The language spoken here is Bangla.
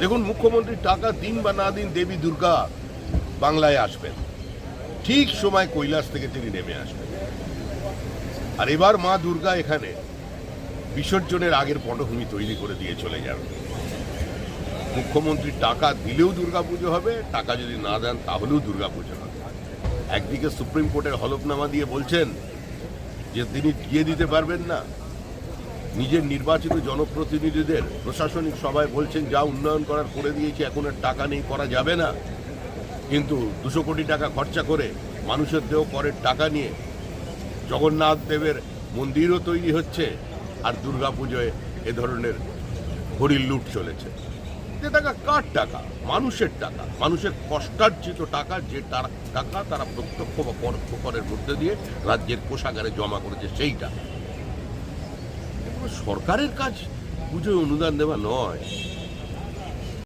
দেখুন, মুখ্যমন্ত্রী টাকা দিন বা না দিন দেবী দুর্গা বাংলায় আসবেন, ঠিক সময় কৈলাস থেকে তিনি নেমে আসবেন। আর এবার মা দুর্গা এখানে বিসর্জনের আগের পটভূমি তৈরি করে দিয়ে চলে যাবে। মুখ্যমন্ত্রী টাকা দিলেও দুর্গাপুজো হবে, টাকা যদি না দেন তাহলেও দুর্গাপুজো হবে। একদিকে সুপ্রিম কোর্টের হলফনামা দিয়ে বলছেন যে তিনি দিয়ে দিতে পারবেন না, নিজের নির্বাচিত জনপ্রতিনিধিদের প্রশাসনিক সভায় বলছেন যা উন্নয়ন করার করে দিয়েছে, এখন আর টাকা নেই, করা যাবে না। কিন্তু 200 কোটি টাকা খরচা করে মানুষের দেহ করের টাকা নিয়ে জগন্নাথ দেবের মন্দিরও তৈরি হচ্ছে, আর দুর্গাপুজোয় এ ধরনের হরির লুট চলেছে। যে টাকা কার টাকা? মানুষের টাকা, মানুষের কষ্টার্জিত টাকা, যে টাকা তারা প্রত্যক্ষ বা পরোক্ষ করের মধ্যে দিয়ে রাজ্যের কোষাগারে জমা করেছে, সেই টাকা। সরকারের কাজ পুজোয় অনুদান দেওয়া নয়।